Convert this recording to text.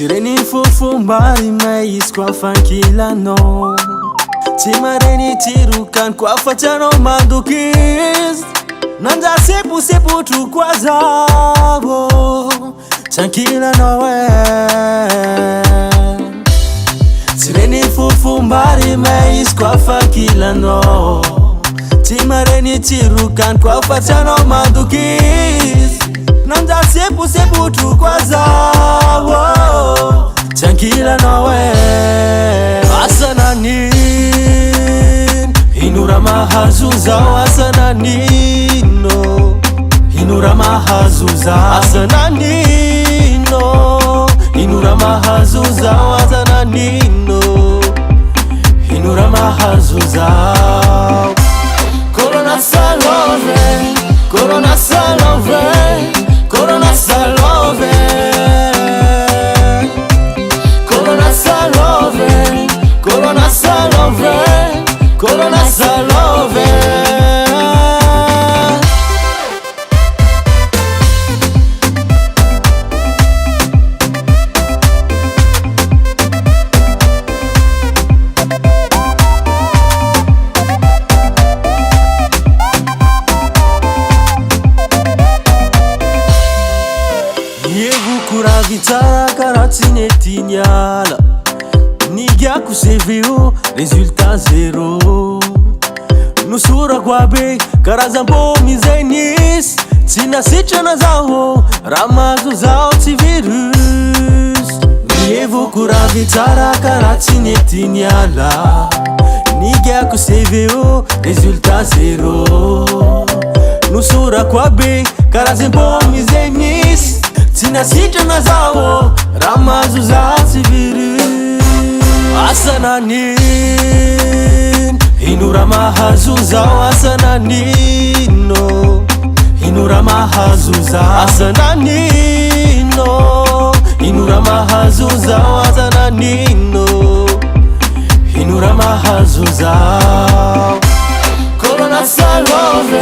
Tireni fufumbari mais kwa fankilano Timareni tirukan kwa fatano mandukis Nanda sepu tu kwa zabo Chankila nowe Tireni fufumbari mais kwa fankilano Timareni tirukan kwa fatano mandukis Nanda sepu tu kwa zabo Chankila nowe Asananin Hinura mahazuza Asananino Hinura mahazuza Asananino Hinura mahazuza Asananino Hinura mahazuza Corona salove Corona salove Corona salove Corona salove Corona salove Corona salove Kura gitara karatine tinyala Nigia kuseveo Resultat zero Nusura kwabe Karazambo mizenis Tina sichana zao Ramazo zao ti virus Nievo kura gitara karatine tinyala Nigia kuseveo Resultat zero Nusura kwabe Karazambo mizenis Tina sichana zao Ramazo zao ti virus Asananin Hinura mahazuza Asananino Hinura mahazuza Asananino Hinura mahazuza Asananino Hinura mahazuza Corona salove